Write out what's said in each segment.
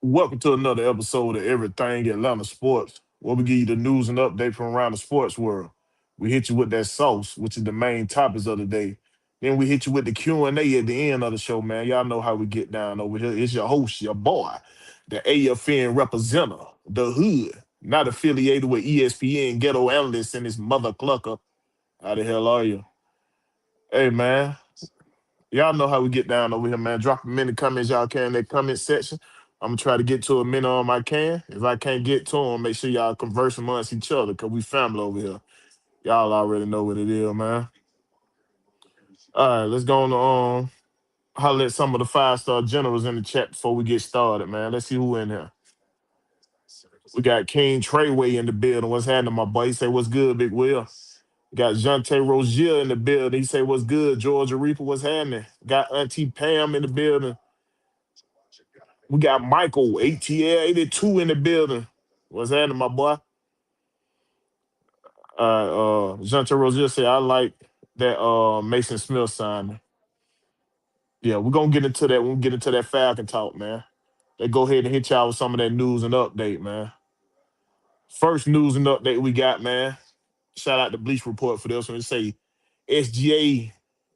Welcome to another episode of Everything Atlanta Sports, where we give you the news and update from around the sports world. We hit you with that sauce, which is the main topics of the day. Then we hit you with the Q&A at the end of the show, man. Y'all know how we get down over here. It's your host, your boy, the AFN representative, the hood, not affiliated with ESPN, ghetto analyst, and his mother clucker. How the hell are you? Hey, man. Y'all know how we get down over here, man. Drop them in the comments y'all can in that comment section. I'm gonna try to get to a minimum I can. If I can't get to them, make sure y'all converse amongst each other, cause we family over here. Y'all already know what it is, man. All right, let's go on to holler at some of the five-star generals in the chat before we get started, man. Let's see who in here. We got King Treyway in the building. What's happening, my boy? He say, what's good, Big Will? Got Jonte Rozier in the building. He say, what's good, Georgia Reaper? What's happening? Got Auntie Pam in the building. We got Michael, ATL 82 in the building. What's happening, my boy? Jonte Rozier said, I like that Mason Smith signing. Yeah, we're gonna get into that when we get into that Falcon talk, man. Let's go ahead and hit y'all with some of that news and update, man. First news and update we got, man. Shout out to Bleach Report for this one. It say SGA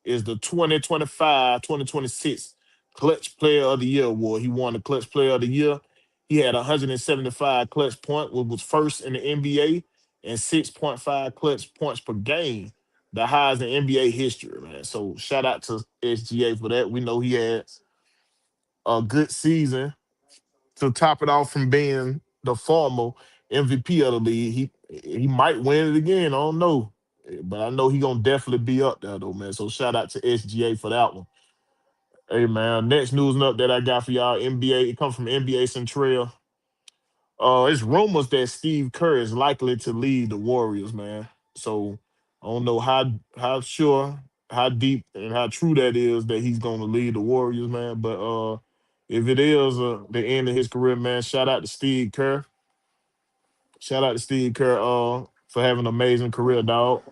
is the 2025-2026 Clutch Player of the Year award. He won the Clutch Player of the Year. He had 175 clutch points, which was first in the NBA, and 6.5 clutch points per game, the highest in NBA history, man. So shout out to SGA for that. We know he had a good season to top it off from being the former MVP of the league. He might win it again. I don't know. But I know he gonna definitely be up there though, man. So shout out to SGA for that one. Hey man, next news and update I got for y'all. NBA, it comes from NBA Central. It's rumors that Steve Kerr is likely to lead the Warriors, man. So I don't know how sure, how deep, and how true that is that he's gonna lead the Warriors, man. But if it is the end of his career, man, shout out to Steve Kerr. Shout out to Steve Kerr for having an amazing career, dog.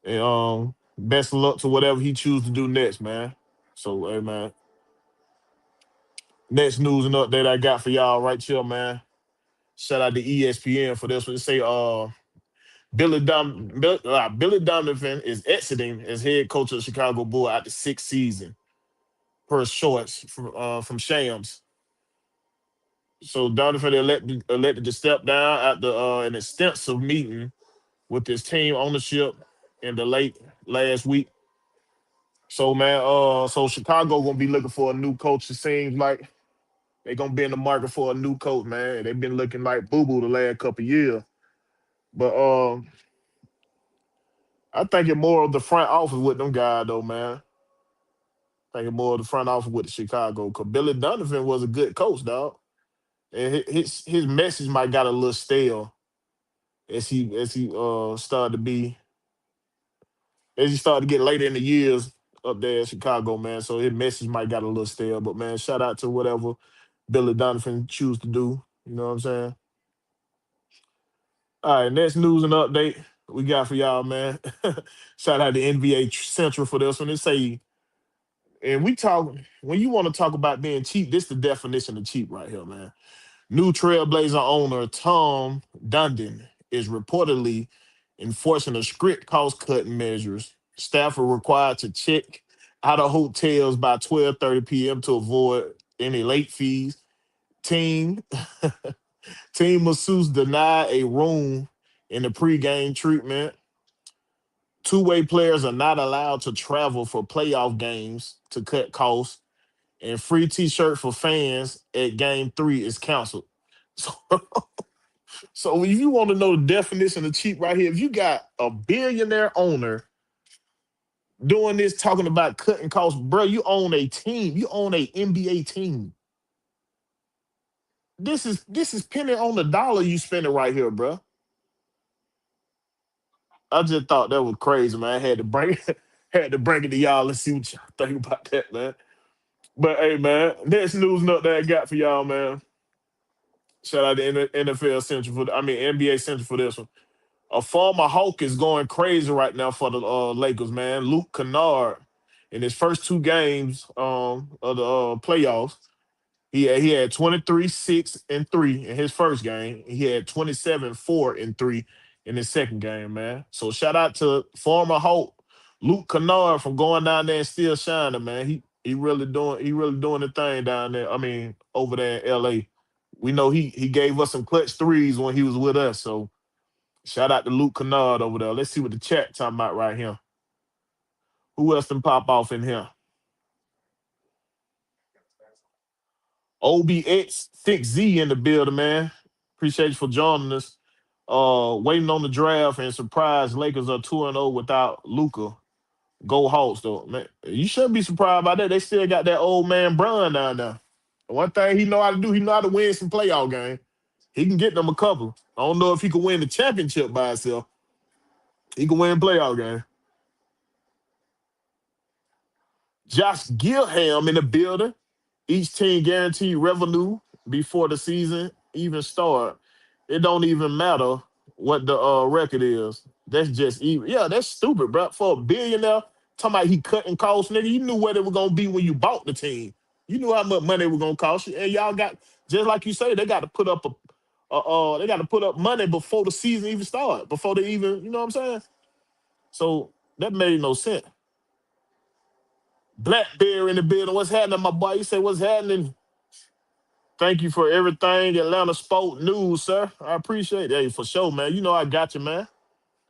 And best of luck to whatever he chooses to do next, man. So, hey, man. Next news and update I got for y'all right here, man. Shout out to ESPN for this one. They say Billy Donovan is exiting as head coach of the Chicago Bulls after sixth season, per shorts from Shams. So Donovan elected to step down after an extensive meeting with his team ownership in the late last week. So man, so Chicago gonna be looking for a new coach. It seems like they gonna be in the market for a new coach, man. They've been looking like boo boo the last couple years. But I think it more of the front office with them guys though, man. I think it more of the front office with the Chicago. Cause Billy Donovan was a good coach, dog. And his message might got a little stale as he started to be as he started to get later in the years up there in Chicago, man. So his message might got a little stale. But man, shout out to whatever Billy Donovan choose to do. You know what I'm saying? All right, next news and update we got for y'all, man. Shout out to NBA Central for this one. They say, and we talk when you want to talk about being cheap, this the definition of cheap right here, man. New Trailblazer owner Tom Dundon is reportedly enforcing a strict cost-cutting measures. Staff are required to check out of hotels by 12:30 p.m. to avoid any late fees. Team team masseuse denied a room in the pregame treatment. Two-way players are not allowed to travel for playoff games to cut costs, and free T-shirt for fans at Game 3 is canceled. So So if you want to know the definition of cheap right here, if you got a billionaire owner doing this, talking about cutting costs, bro, you own a team. You own a NBA team. This is penny on the dollar you spending right here, bro. I just thought that was crazy, man. I had to bring had to bring it to y'all. Let's see what y'all think about that, man. But hey, man, next news note that I got for y'all, man. Shout out to NFL Central I mean NBA Central for this one. A former Hawk is going crazy right now for the Lakers, man. Luke Kennard, in his first two games of the playoffs, He had 23, 6, and 3 in his first game. He had 27, 4, and 3 in his second game, man. So shout out to former Hope Luke Kennard from going down there and still shining, man. He really doing the thing down there. I mean, over there in LA. We know he gave us some clutch threes when he was with us. So shout out to Luke Kennard over there. Let's see what the chat talking about right here. Who else can pop off in here? OBX6Z in the building, man. Appreciate you for joining us. Waiting on the draft and surprise Lakers are 2-0 without Luca. Go Hawks, though. Man, you shouldn't be surprised by that. They still got that old man Bron down there. One thing he know how to do, he know how to win some playoff game. He can get them a couple. I don't know if he can win the championship by himself. He can win playoff game. Josh Gilham in the building. Each team guaranteed revenue before the season even start. It don't even matter what the record is. That's just even. Yeah, that's stupid, bro. For a billionaire, talking about he cutting costs, nigga. You knew what it was gonna be when you bought the team. You knew how much money it was gonna cost you, and y'all got just like you say, they got to put up they got to put up money before the season even start, before they even, you know what I'm saying? So that made no sense. Blackberry in the building. What's happening, my boy? You say what's happening? Thank you for everything, Atlanta Sport News, sir. I appreciate it. Hey, for sure, man. You know I got you, man.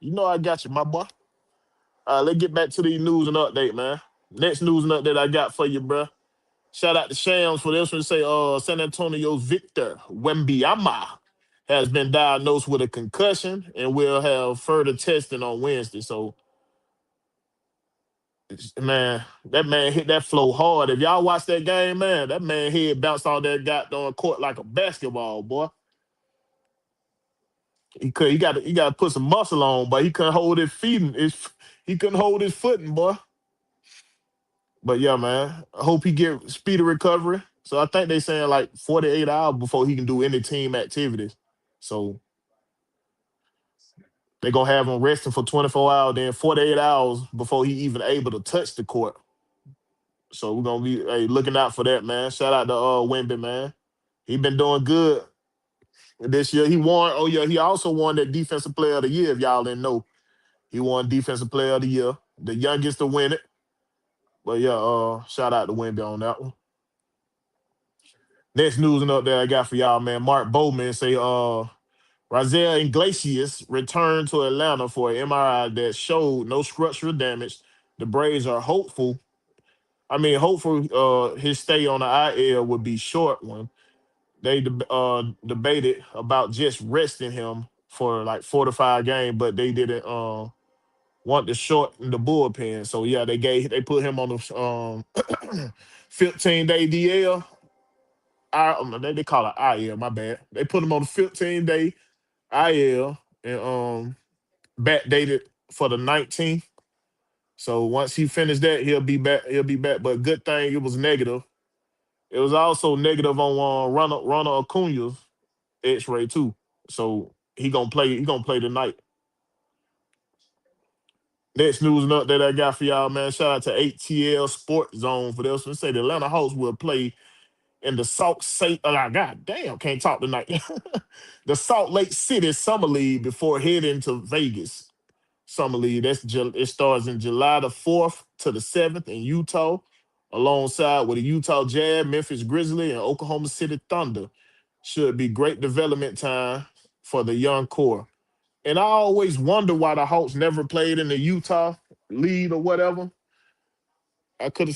You know I got you, my boy. Let's get back to the news and update, man. Next news and update I got for you, bro. Shout out to Shams for this one. Say, San Antonio's Victor Wembanyama has been diagnosed with a concussion and will have further testing on Wednesday. So, man, that man hit that flow hard. If y'all watch that game, man, that man head bounced on that goddamn court like a basketball, boy. He got to put some muscle on, but he couldn't hold his feet. He couldn't hold his footing, boy. But yeah, man. I hope he get speedy recovery. So I think they saying like 48 hours before he can do any team activities. So they gonna have him resting for 24 hours, then 48 hours before he even able to touch the court. So we're gonna be looking out for that, man. Shout out to Wemby, man. He been doing good this year. He won. Oh yeah, he also won that Defensive Player of the Year. If y'all didn't know, he won Defensive Player of the Year, the youngest to win it. But yeah, shout out to Wemby on that one. Next news and up there I got for y'all, man. Mark Bowman say Razel Iglesias returned to Atlanta for an MRI that showed no structural damage. The Braves are hopeful. I mean, hopeful his stay on the IL would be short one. They debated about just resting him for like 4 to 5 games, but they didn't want to shorten the bullpen. So yeah, they put him on the 15-day DL. They call it IL. My bad. They put him on the 15-day IL and backdated for the 19th. So once he finished that, he'll be back. He'll be back. But good thing it was negative. It was also negative on Ronald Acuna's X-ray too. So he gonna play. He gonna play tonight. Next news and update I got for y'all, man. Shout out to ATL Sports Zone for this one. Say the Atlanta Hawks will play in the God damn, can't talk tonight. The Salt Lake City Summer League before heading to Vegas. Summer League. It starts in July the 4th to the 7th in Utah, alongside with the Utah Jazz, Memphis Grizzlies, and Oklahoma City Thunder. Should be great development time for the young core. And I always wonder why the Hawks never played in the Utah league or whatever. I could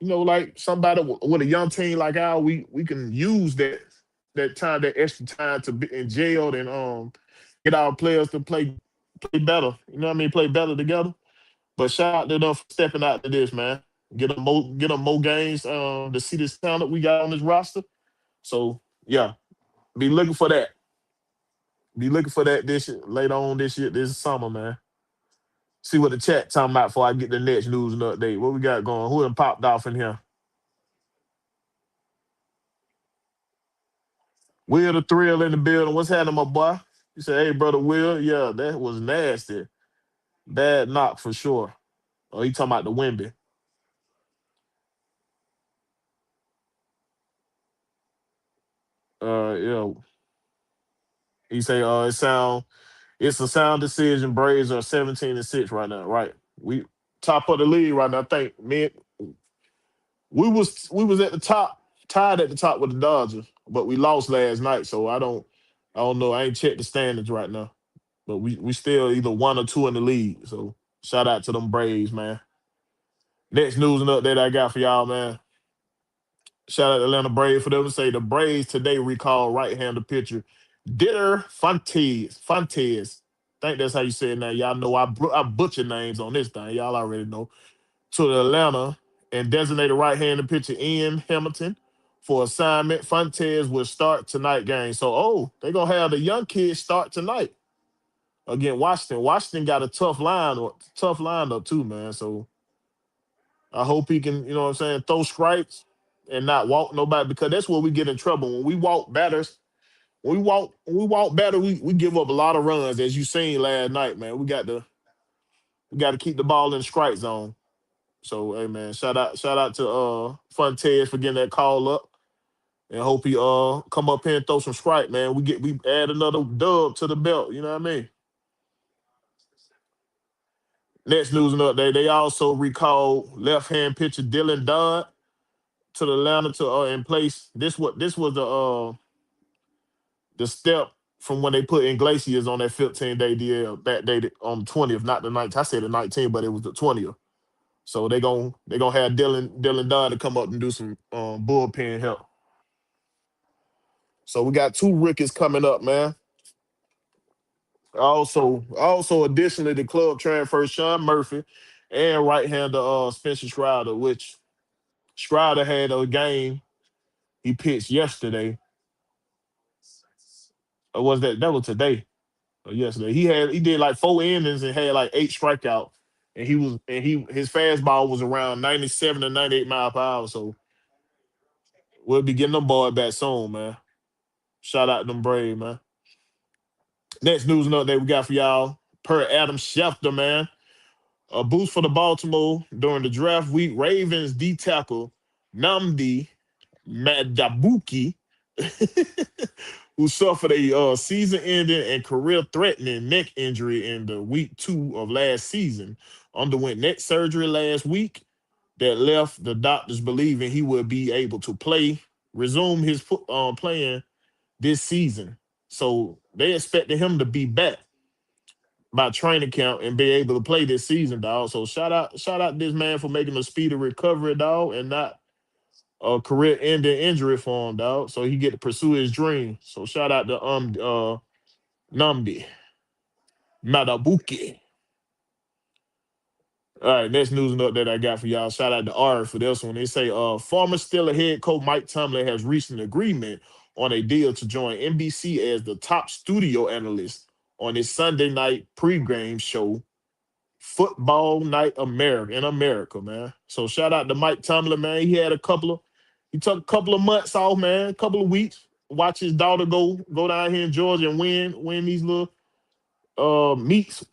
like somebody with a young team like ours, we can use that time, that extra time to be in jail and get our players to play better. You know what I mean? Play better together. But shout out to them for stepping out to this, man. Get them more games to see this talent we got on this roster. So yeah, be looking for that. Be looking for that this later on this year, this summer, man. See what the chat talking about before I get the next news and update. What we got going? Who done popped off in here? Will the Thrill in the building. What's happening, my boy? You said, hey, brother Will. Yeah, that was nasty. Bad knock for sure. Oh, he talking about the Wimby. Yeah, he say it's a sound decision. Braves are 17-6 right now, right? We top of the league right now. I think man, we was at the top, tied at the top with the Dodgers, but we lost last night. So I don't know. I ain't checked the standings right now, but we still either one or two in the league. So shout out to them Braves, man. Next news and update I got for y'all, man. Shout out to Atlanta Braves for them to say the Braves today recall right-hander pitcher Ditter Fontes. Think that's how you say it now. Y'all know I butcher names on this thing. Y'all already know. To the Atlanta and designated right-handed pitcher Ian Hamilton for assignment. Fontes will start tonight game. So, they're going to have the young kids start tonight against Washington. Washington got a tough lineup too, man. So I hope he can, you know what I'm saying, throw strikes and not walk nobody because that's where we get in trouble. When we walk batters, when we walk better, we give up a lot of runs, as you seen last night, man. We got to keep the ball in the strike zone. So, hey man, shout out to Funtez for getting that call up, and hope he come up here and throw some strike, man. We add another dub to the belt. You know what I mean? Next news and update, they also recalled left hand pitcher Dylan Dodd to the Atlanta to in place. This was the step from when they put Iglesias on that 15-day DL that day on the 20th, not the 19th. I said the 19th, but it was the 20th. So they gonna have Dylan Dodd to come up and do some bullpen help. So we got two rookies coming up, man. Also, additionally, the club transferred Sean Murphy and right-hander Spencer Strider, which Strider had a game he pitched yesterday. Or that was today or yesterday? He did like 4 innings and had like 8 strikeouts. And his fastball was around 97 to 98 mile per hour. So we'll be getting them boy back soon, man. Shout out to them Brave, man. Next news and update we got for y'all. Per Adam Schefter, man. A boost for the Baltimore during the draft week. Ravens D tackle Namdi Madabuki, who suffered a season-ending and career-threatening neck injury in the week 2 of last season, underwent neck surgery last week that left the doctors believing he would be able to resume his playing this season. So they expected him to be back by training camp and be able to play this season, dog. So shout out this man for making a speedy recovery, dog, and not a career-ending injury for him, dog. So he get to pursue his dream. So shout out to Namdi Madabuki. All right, next news note that I got for y'all. Shout out to R for this one. They say former Steelers head coach Mike Tomlin has reached an agreement on a deal to join NBC as the top studio analyst on his Sunday night pregame show, Football Night America in America, man. So shout out to Mike Tomlin, man. He took a couple of months off, man, a couple of weeks. Watch his daughter go down here in Georgia and win these little meets,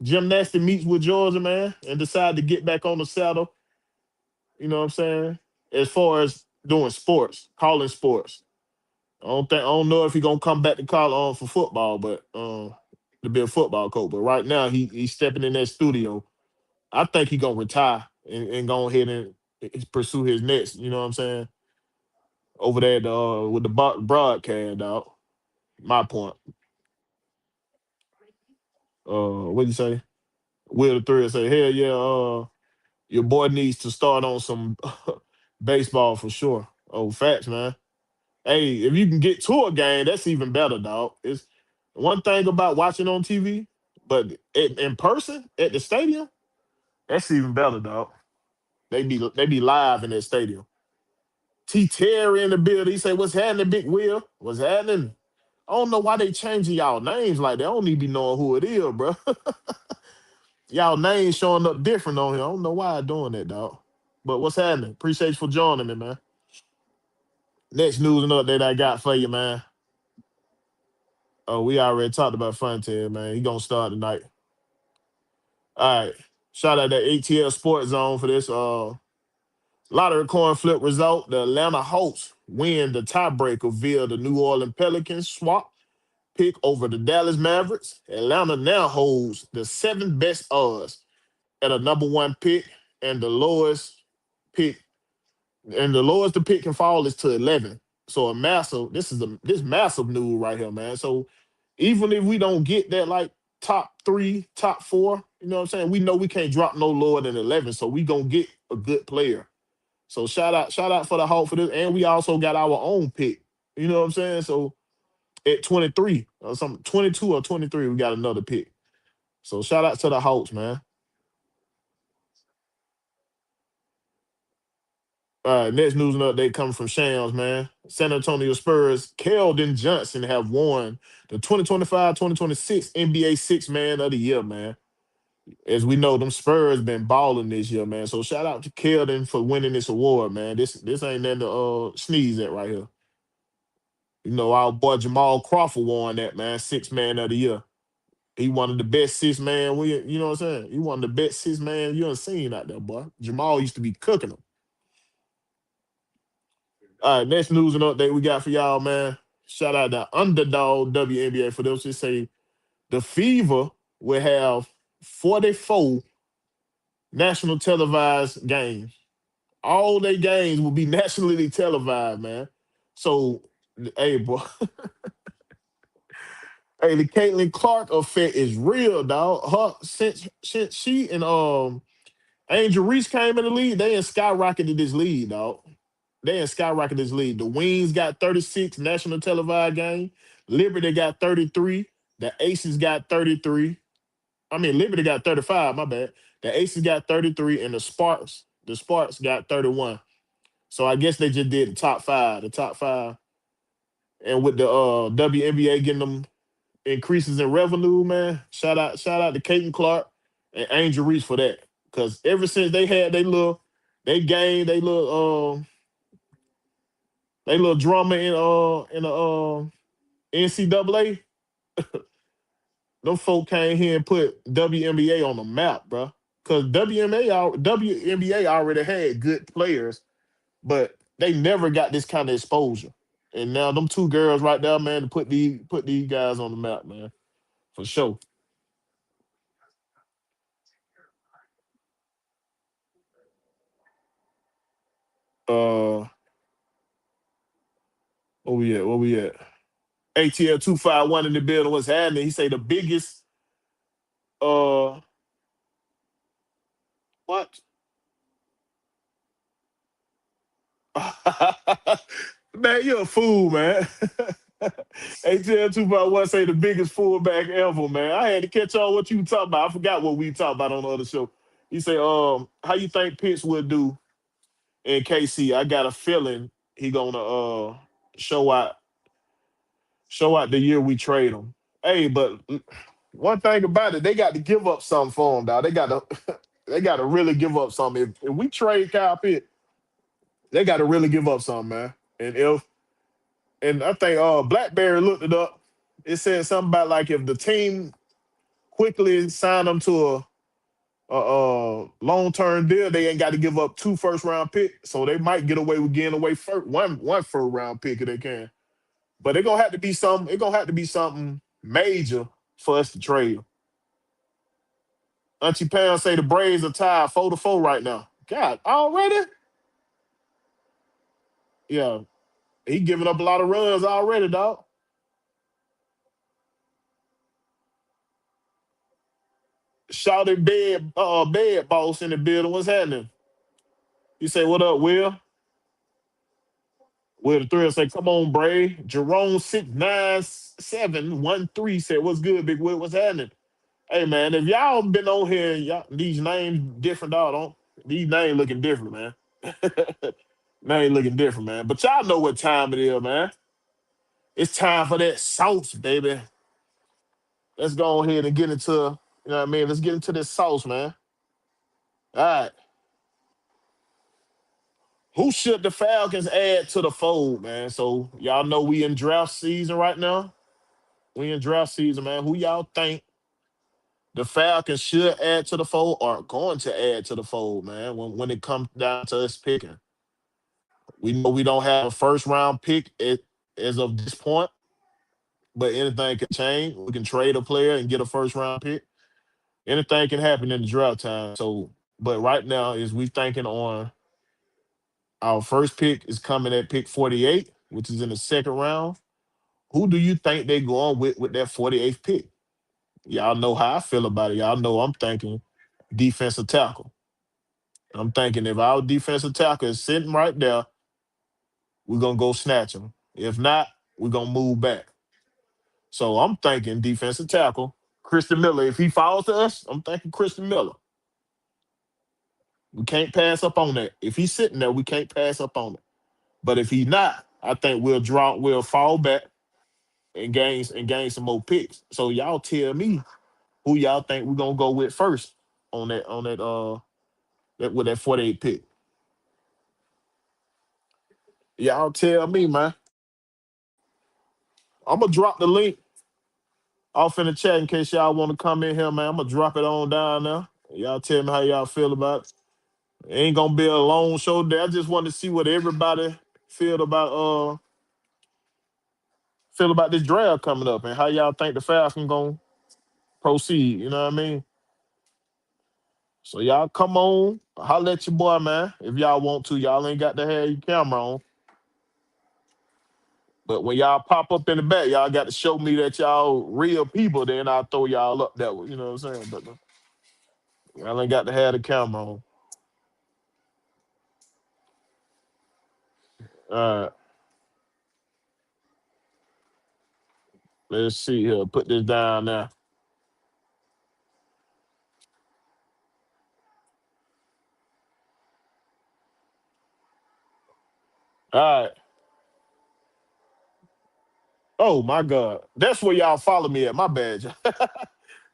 gymnastic meets with Georgia, man, and decide to get back on the saddle. You know what I'm saying? As far as doing sports, calling sports. I don't know if he's gonna come back to call on for football, but to be a football coach. But right now he's stepping in that studio. I think he's gonna retire and go ahead and pursue his next, you know what I'm saying? Over there with the broadcast, dog. My point. What do you say? Will the Thread say, hell yeah, your boy needs to start on some baseball for sure. Oh, facts, man. Hey, if you can get to a game, that's even better, dog. It's one thing about watching on TV, but in person at the stadium, that's even better, dog. They be live in that stadium. T Terry in the building. He say, "What's happening, Big Will? What's happening?" I don't know why they changing y'all names like that. I don't need to be knowing who it is, bro. Y'all names showing up different on here. I don't know why I doing that, dog. But what's happening? Appreciate you for joining me, man. Next news and update I got for you, man. Oh, we already talked about Fontaine, man. He gonna start tonight. All right. Shout out to ATL Sports Zone for this Lottery coin flip result: the Atlanta Hawks win the tiebreaker via the New Orleans Pelicans swap pick over the Dallas Mavericks. Atlanta now holds the seventh best odds at a number one pick, and pick the lowest the pick can fall is to 11. So a massive, this massive news right here, man. So even if we don't get that like top three, top four, you know what I'm saying? We know we can't drop no lower than 11. So we gonna get a good player. So shout out for the Hawk for this. And we also got our own pick. You know what I'm saying? So at 23 or something, 22 or 23, we got another pick. So shout out to the Hawks, man. Next news and update coming from Shams, man. San Antonio Spurs, Keldon Johnson have won the 2025-2026 NBA Six Man of the Year, man. As we know, them Spurs been balling this year, man. So shout out to Keldon for winning this award, man. This ain't nothing to sneeze at right here. You know, our boy Jamal Crawford won that, man. Six Man of the Year. He one of the best six man you know what I'm saying? He one of the best six man you done seen out there, boy. Jamal used to be cooking them. All right, next news and update we got for y'all, man. Shout out to Underdog WNBA for those who say the Fever will have 44 national televised games. All their games will be nationally televised, man. So, hey, boy, hey, the Caitlin Clark effect is real, dog. Her since she and Angel Reese came in the league, they ain't skyrocketed this league, dog. They ain't skyrocketed this league. The Wings got 36 national televised game. Liberty got 33. The Aces got 33. I mean, Liberty got 35, my bad. The Aces got 33, and the Sparks got 31. So I guess they just did the top five. And with the WNBA getting them increases in revenue, man. Shout out to Caitlin Clark and Angel Reese for that. Cause ever since they had they game, they little drama in the NCAA, them folk came here and put WNBA on the map, bro. Cause WNBA already had good players, but they never got this kind of exposure. And now them two girls right there, man, to put these guys on the map, man, for sure. Uh, where we at? Where we at? ATL 251 in the building. What's happening? He say the biggest. Uh, what? Man, you're a fool, man. ATL 251 say the biggest fullback ever, man. I had to catch on what you talking about. I forgot what we talked about on the other show. He say, how you think Pitts will do in KC? I got a feeling he gonna show out show out the year we trade him. Hey, but one thing about it, they got to give up something for him, dog. They got to they got to really give up something. If we trade Kyle Pitt, they got to really give up something, man. And I think Blackberry looked it up. It said something about like if the team quickly signed them to a long term deal, they ain't got to give up two first round picks, so they might get away with getting away one first round pick if they can. But it gonna have to be something. It gonna have to be something major for us to trade. Auntie Pam say the Braves are tied 4-4 right now. God, already? Yeah, he giving up a lot of runs already, dog. Shouted bed boss in the building. What's happening? You say, what up, Will? Will the thrill say, come on, Bray. Jerome 69713 said, what's good, Big Will? What's happening? Hey man, if y'all been on here, y'all, these names different, dog. Don't these names looking different, man. Name looking different, man. But y'all know what time it is, man. It's time for that sauce, baby. Let's go ahead and get into, you know what I mean? Let's get into this sauce, man. All right. Who should the Falcons add to the fold, man? So y'all know we in draft season right now. We in draft season, man. Who y'all think the Falcons should add to the fold or going to add to the fold, man, when it comes down to us picking? We know we don't have a first round pick as of this point, but anything can change. We can trade a player and get a first round pick. Anything can happen in the draft time. So, but right now is we thinking on our first pick is coming at pick 48, which is in the second round. Who do you think they going with that 48th pick? Y'all know how I feel about it. Y'all know I'm thinking defensive tackle. I'm thinking if our defensive tackle is sitting right there, we're gonna go snatch him. If not, we're gonna move back. So I'm thinking defensive tackle, Christian Miller. If he falls to us, I'm thinking Christian Miller. We can't pass up on that. If he's sitting there, we can't pass up on it. But if he's not, I think we'll fall back and gain some more picks. So y'all tell me who y'all think we're gonna go with first with that 48 pick. Y'all tell me, man. I'm gonna drop the link off in the chat in case y'all want to come in here, man. I'm gonna drop it on down there. Y'all tell me how y'all feel about it. It ain't gonna be a long show there. I just want to see what everybody feel about uh feel about this draft coming up and how y'all think the Falcons gonna proceed. You know what I mean? So y'all come on, holler at your boy, man. If y'all want to, y'all ain't got to have your camera on. But when y'all pop up in the back, y'all got to show me that y'all real people. Then I'll throw y'all up that way. You know what I'm saying? But y'all ain't got to have the camera on. All right, let's see here. Put this down now. All right. Oh my God. That's where y'all follow me at. My bad.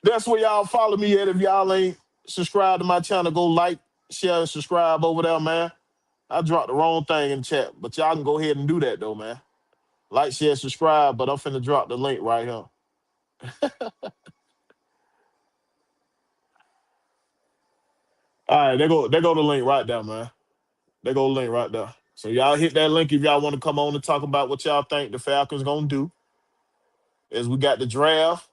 That's where y'all follow me at. If y'all ain't subscribed to my channel, go like, share, and subscribe over there, man. I dropped the wrong thing in the chat, but y'all can go ahead and do that though, man. Like, share, subscribe, but I'm finna drop the link right here. All right, they go the link right there, man. They go the link right there. So y'all hit that link if y'all want to come on and talk about what y'all think the Falcons gonna do. As we got the draft.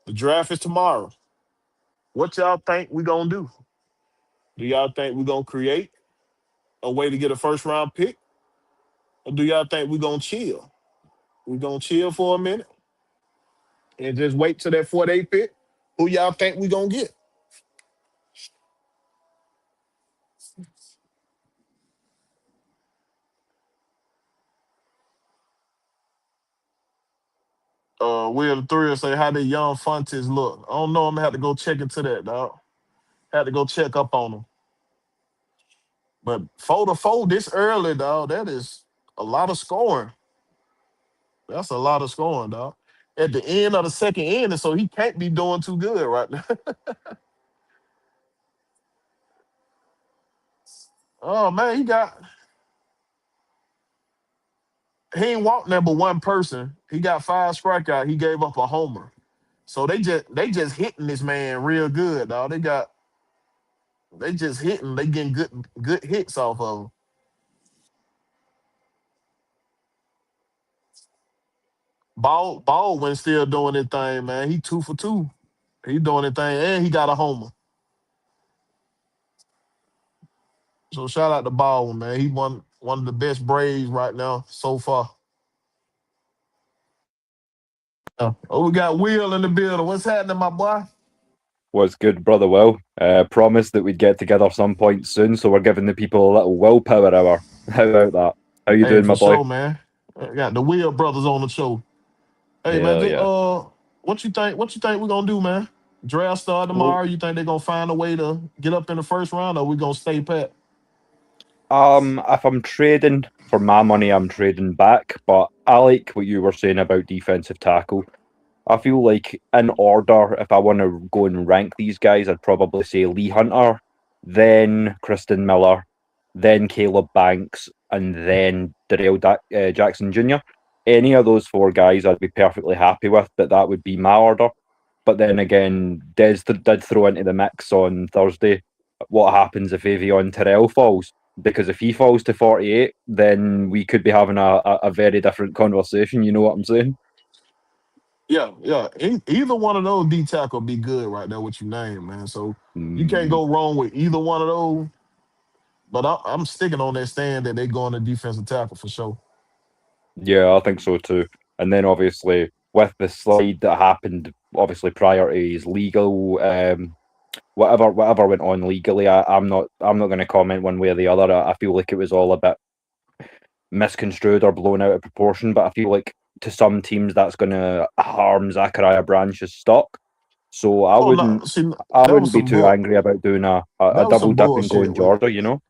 The draft is tomorrow. What y'all think we gonna do? Do y'all think we gonna create a way to get a first round pick? Or do y'all think we gonna chill? We gonna chill for a minute and just wait till that 48 pick? Who y'all think we gonna get? Will the Thrill say how the young Funties look. I don't know. I'm gonna have to go check into that, dog. Had to go check up on them. But 4-4 this early, dog. That is a lot of scoring. That's a lot of scoring, dog. At the end of the second inning, so he can't be doing too good right now. Oh man, he ain't walked there but one person. He got 5 strikeouts. He gave up a homer. So they just hitting this man real good, dog. They just hitting. They getting good hits off of him. Baldwin still doing his thing, man. He 2 for 2. He doing his thing, and he got a homer. So shout out to Baldwin, man. He one of the best Braves right now so far. Oh, we got Will in the building. What's happening, my boy? Was good, brother Will. Promised that we'd get together some point soon, so we're giving the people a little willpower hour. How about that? How you Hey, doing, for my boy? sure, man. Got the Will brothers on the show. Hey, man, Hell yeah. what you think? What you think we're gonna do, man? Draft start Well, tomorrow. You think they're gonna find a way to get up in the first round, or we gonna stay pat? if I'm trading for my money, I'm trading back. But I like what you were saying about defensive tackle. I feel like in order, if I want to go and rank these guys, I'd probably say Lee Hunter, then Kristen Miller, then Caleb Banks, and then Jackson Jr. Any of those 4 guys, I'd be perfectly happy with. That would be my order. But then again, Des did throw into the mix on Thursday. What happens if Avion Terrell falls? Because if he falls to 48, then we could be having a very different conversation. You know what I'm saying? Yeah, yeah. Either one of those D tackle be good right there. What you name, man. So you can't Mm, go wrong with either one of those. But I'm sticking on that stand that they go on the defensive tackle for sure. yeah, I think so too. And then obviously with the slide that happened, obviously prior to his legal, whatever went on legally, I'm not going to comment one way or the other. I feel like it was all a bit misconstrued or blown out of proportion, but I feel like to some teams that's going to harm Zachariah Branch's stock. So Oh no, see, I that was wouldn't be some too bull. angry about doing a That was double some dip and bullshit going with. Georgia. You know?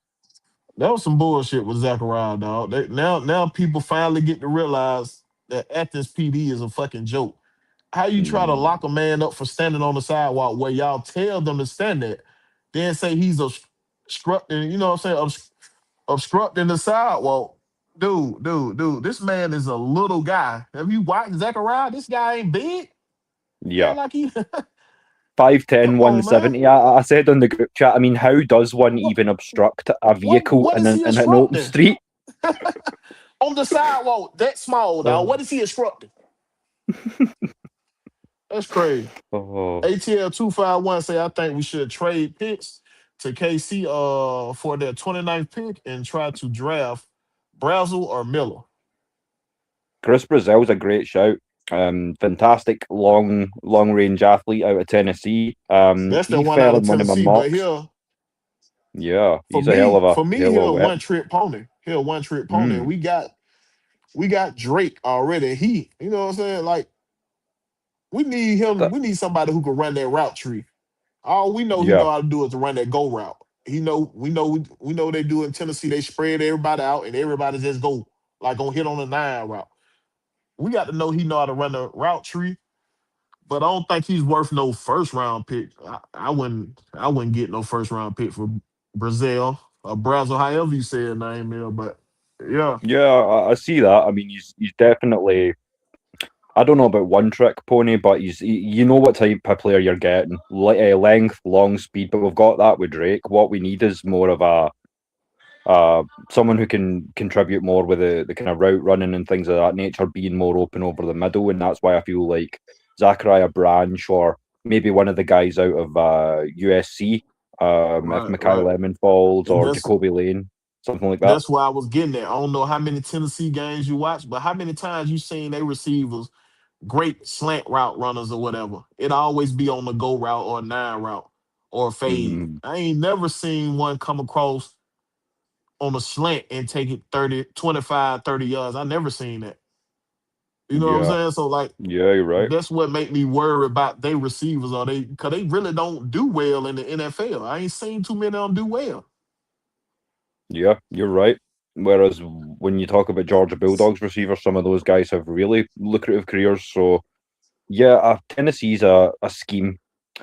That was some bullshit with Zachariah, dog. Now people finally get to realize that Athens PD is a fucking joke. How you try to Mm, lock a man up for standing on the sidewalk where y'all tell them to stand there, then say he's obstructing, you know what I'm saying, obstructing the sidewalk. Dude, this man is a little guy. Have you watched Zachariah? This guy ain't big. yeah. And like he, 5'10", come on, man. 170. I said on the group chat, I mean, how does one What even obstruct a vehicle what is he in an open obstructing? street? On the sidewalk, that small, dog. Oh, What is he obstructing? That's crazy. oh. ATL 251 say I think we should trade picks to KC for their 29th pick and try to draft Brazel or Miller. Chris Brazil's a great shout. Fantastic long range athlete out of Tennessee. That's the He one fell out of in one of my Tennessee. But mocks. here, Yeah, he's a hell of for me, a here weapon. one trick pony. Here one trick pony. And Mm, we got Drake already. He, you know what I'm saying? Like we need him. that, We need somebody who can run that route tree. All we know he yeah, know how to do is to run that go route. We know they do in Tennessee. They spread everybody out and everybody just go like gonna hit on the nine route. We got to know he know how to run the route tree, but I don't think he's worth no first round pick. I wouldn't get no first round pick for Brazil or Brazil, however you say his name is. But yeah, yeah. I see that. I mean, he's definitely. I don't know about one trick pony, but you know what type of player you're getting. Length, long speed, but we've got that with Drake. What we need is more of a someone who can contribute more with the kind of route running and things of that nature, being more open over the middle, and that's why I feel like Zachariah Branch or maybe one of the guys out of USC, if right, Mackay right. Lemon falls And or that's Jacoby Lane, something like that. that's why I was getting there. I don't know how many Tennessee games you watch, but how many times you seen they receivers great slant route runners or whatever. It always be on the go route or nine route or fade. Mm, I ain't never seen one come across on a slant and take it 30, 25, 30 yards. I never seen that. You know what I'm yeah, saying? So like yeah, you're right. that's what make me worry about they receivers or they because they really don't do well in the NFL. I ain't seen too many of them do well. Yeah, you're right. Whereas when you talk about Georgia Bulldogs receivers, some of those guys have really lucrative careers. So yeah, Tennessee's a scheme,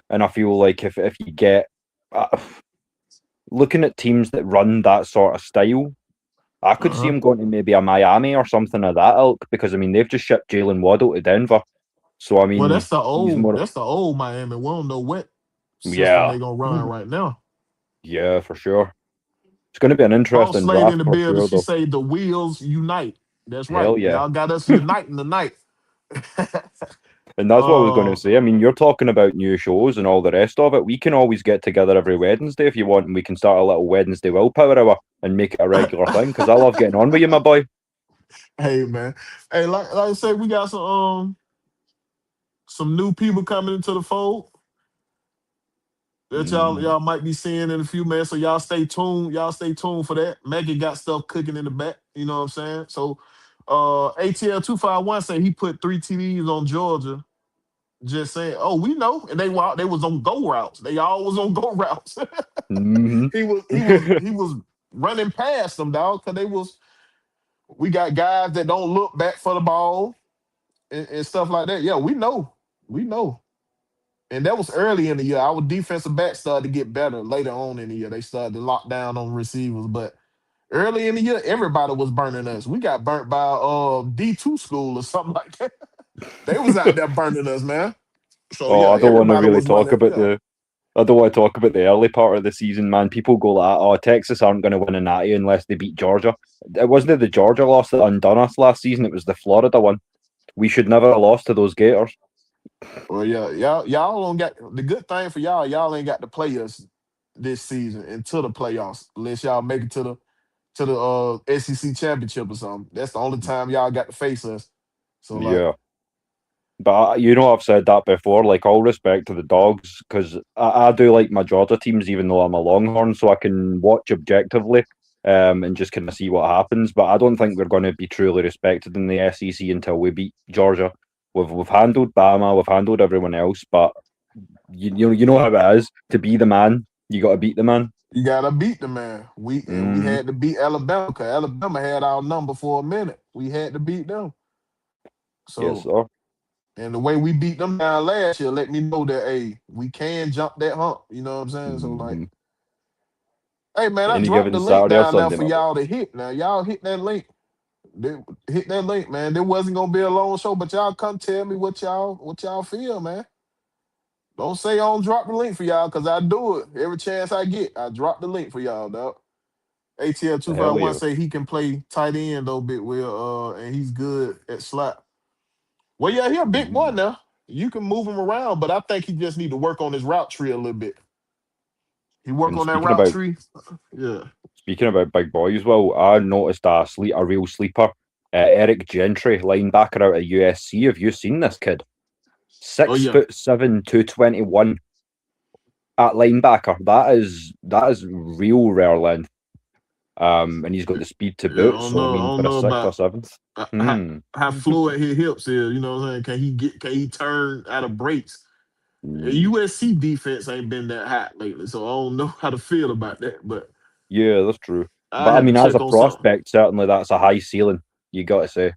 and I feel like if you get uh, looking at teams that run that sort of style, I could see Uh-huh. him going to maybe a Miami or something of that ilk because I mean they've just shipped Jalen Waddle to Denver, so I Well, mean he's more that's the old Miami. We don't know what system yeah they gonna run right now. yeah for sure. It's going to be an Boss interesting Slade in draft the for building. sure She though. say the wheels unite. That's right. Hell yeah. Y'all got us uniting tonight. And that's what I was going to uh, say. I mean, you're talking about new shows and all the rest of it. We can always get together every Wednesday if you want, and we can start a little Wednesday willpower hour and make it a regular thing. Because I love getting on with you, my boy. hey man. Hey, like I said, we got some new people coming into the fold that Mm, y'all might be seeing in a few minutes. So y'all stay tuned. Y'all stay tuned for that. Megan got stuff cooking in the back. You know what I'm saying? So ATL 251 say he put 3 TDs on Georgia. Just saying, oh, we know. And they was on go routes. They all was on go routes. hmm he was running past them, dog, because we got guys that don't look back for the ball and stuff like that. Yeah, we know. We know. And that was early in the year. Our defensive back started to get better later on in the year. They started to lock down on receivers. But early in the year, everybody was burning us. We got burnt by D2 school or something like that. They was out there burning us, man. So oh, yeah, I don't want to everybody really was talk running. about Yeah. I don't want to talk about the early part of the season, man. People go like, "Oh, Texas aren't going to win a natty unless they beat Georgia." It wasn't the Georgia loss that undone us last season. It was the Florida one. We should never have lost to those Gators. Well, yeah, y'all don't got the good thing for y'all. Y'all ain't got to play us this season into the playoffs unless y'all make it to the SEC championship or something. That's the only time y'all got to face us. So like, Yeah. But I've said that before. Like, all respect to the Dogs, because I do like my Georgia teams, even though I'm a Longhorn, so I can watch objectively, and just kind of see what happens. But I don't think we're going to be truly respected in the SEC until we beat Georgia. We've handled Bama, we've handled everyone else, but you know how it is. To be the man, you got to beat the man. you gotta beat the man. We Mm, had to beat Alabama because Alabama had our number for a minute. We had to beat them. yes, So sir. and the way we beat them down last year let me know that hey, we can jump that hump. You know what I'm saying? So like, Mhm. hey man, I Any dropped given the link Saturday or down there Sunday, for my brother. y'all to hit. Now y'all hit that link. Hit that link, man. There wasn't gonna be a long show, but y'all come tell me what y'all feel, man. Don't say I don't drop the link for y'all, cause I do it every chance I get. I drop the link for y'all, dog. ATL two five Hell one yeah. say he can play tight end though, bit well, and he's good at slot. Well, yeah, he a big one Mhm. now. You can move him around, but I think he just need to work on his route tree a little bit. He work And on that speaking route about tree. Yeah. Speaking about big boys, well, I noticed a real sleeper. Eric Gentry, linebacker out of USC. Have you seen this kid? Oh Six yeah. foot seven, 221 at linebacker. That is real rare length. And he's got the speed to Yeah. I boot. don't So I know. I mean, don't for a know sixth or about seventh, how hmm. fluid his hips is. You know what I'm saying? Can he turn out of breaks? Mm, USC defense ain't been that hot lately, so I don't know how to feel about that. But yeah, that's true. I But I had to mean, as check a on something prospect, certainly that's a high ceiling. You got to say.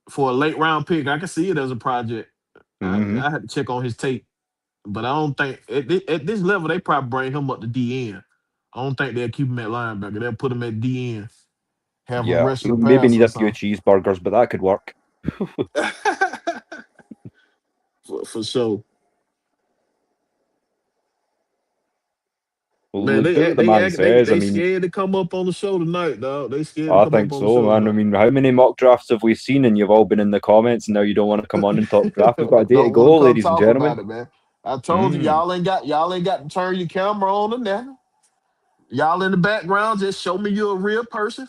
for a late round pick. I can see it as a project. Hmm. I had to check on his tape, but I don't think at this level they probably bring him up to DN. I don't think they'll keep him at linebacker. They'll put him at DN, have him Yeah, rushing he'll the maybe pass need or a few something. cheeseburgers, but that could work. For sure. Well, Man, look, do what the man says. I they mean, scared to come up on the show tonight, dog. They scared to I come up think on the so, show man. I tonight. mean, how many mock drafts have we seen? And you've all been in the comments, and now you don't want to come on and talk draft. We've got a day to Don't want to go, come ladies and talk gentlemen. about it, man. I told you Mm, y'all ain't got to turn your camera on or nothing. Y'all in the background, just show me you're a real person.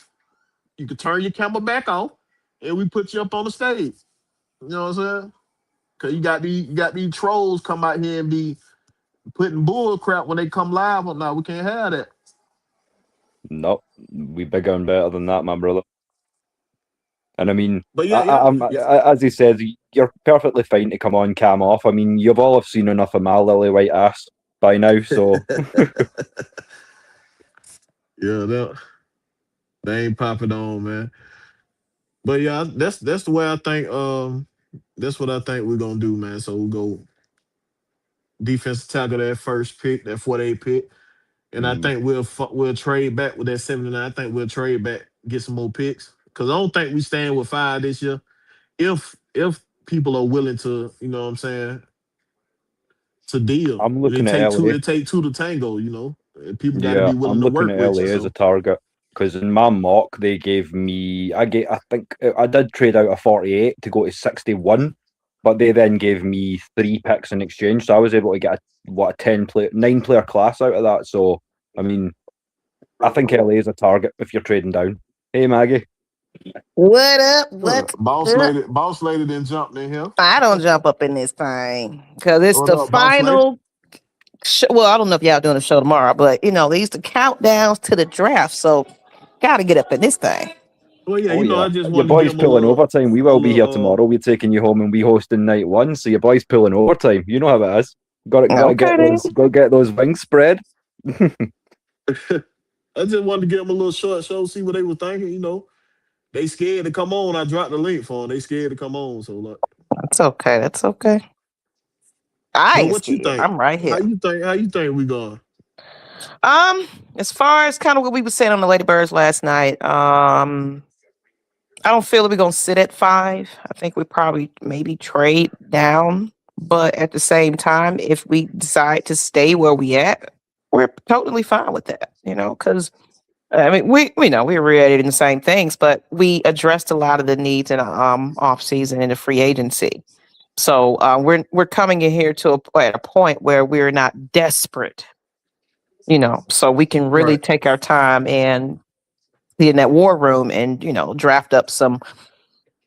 You can turn your camera back on, and we put you up on the stage. You know what I'm saying? Cause you got these trolls come out here and be putting bull crap when they come live. Now we can't have that. no, we bigger and better than that, my brother. And I mean, But yeah, yeah. as he says, you're perfectly fine to come on, cam off. I mean, you've all have seen enough of my lily white ass by now, so Yeah, they ain't popping on, man. But yeah, that's the way I think. That's what I think we're gonna do, man. So we'll go defensive tackle that first pick, that 48 pick, and I mhm. think we'll trade back with that 79. I think we'll trade back, get some more picks, because I don't think we stand with five this year. If people are willing to, you know what I'm saying, to deal, I'm looking at LA. it take two to tango. And people got to Yeah, be willing I'm to looking work at with you. LA as a So target because in my mock they gave me I think I did trade out a 48 to go to 61, but they then gave me 3 picks in exchange, so I was able to get a 9 player class out of that. So I mean, I think LA is a target if you're trading down. Hey Maggie, What up? What's up? boss lady then jumped in here. I don't jump up in this thing because it's What the up, boss lady? final. Well, I don't know if y'all doing the show tomorrow, but these the countdowns to the draft. So, gotta get up in this thing. Well, yeah, oh I yeah, just your wanted to give boy's him pulling overtime. We a will be here little. tomorrow. We're taking you home and we hosting night one. So your boy's pulling overtime. You know how it is. Okay, then. Got to get those wings spread. I just wanted to give them a little short show, see what they were thinking. They scared to come on. I dropped the link for them. They scared to come on. So, like, That's okay. That's okay. I but ain't what you scared. think? I'm right How here. you think? How you think we going? Um, as far as kind of what we were saying on the Lady Birds last night, I don't feel that we're gonna sit at 5. I think we probably maybe trade down. But at the same time, if we decide to stay where we at, we're totally fine with that, because I mean, we know we reiterating the same things, but we addressed a lot of the needs in off season and the free agency. So we're coming in here to at a point where we're not desperate, so we can really Right. take our time and be in that war room and draft up some.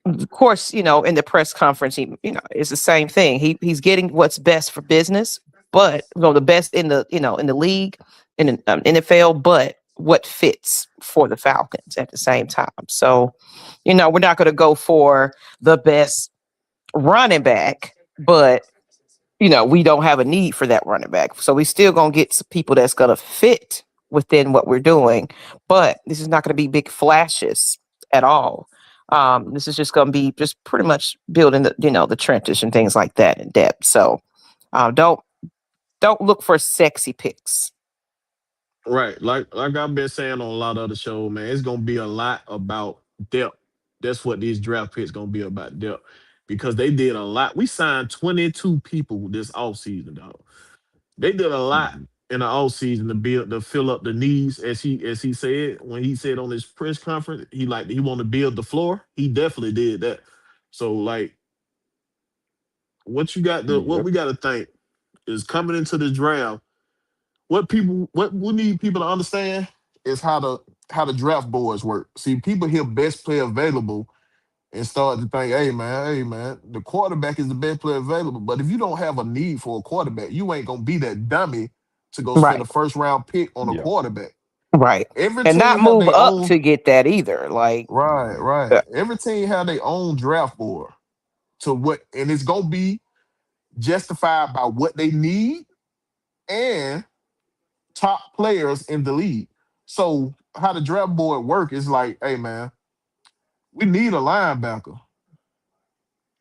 Of course, in the press conference, it's the same thing. He's getting what's best for business, but the best in the league in the NFL, but what fits for the Falcons at the same time. So, we're not going to go for the best running back, but we don't have a need for that running back. So we still gonna get some people that's gonna fit within what we're doing. But this is not gonna be big flashes at all. This is just gonna be just pretty much building the trenches and things like that in depth. So don't look for sexy picks. Right. Like I've been saying on a lot of other shows, man, it's gonna be a lot about depth. That's what these draft picks gonna be about, depth. Because they did a lot. We signed 22 people this offseason, dog. They did a lot Mhm. in the offseason to fill up the needs, as he said when he said on his press conference, he wanted to build the floor. He definitely did that. So like what Yep. we gotta think is coming into the draft, what we need people to understand is how the draft boards work. See, people hear best player available and start to think, hey man, the quarterback is the best player available. But if you don't have a need for a quarterback, you ain't gonna be that dummy to go spend Right. a first round pick on a Yeah. quarterback. Right. Every And not team have move their up own to get that either. Like right. uh, Every team have their own draft board to what, and it's gonna be justified by what they need and top players in the league. So how the draft board work is like, hey man, we need a linebacker,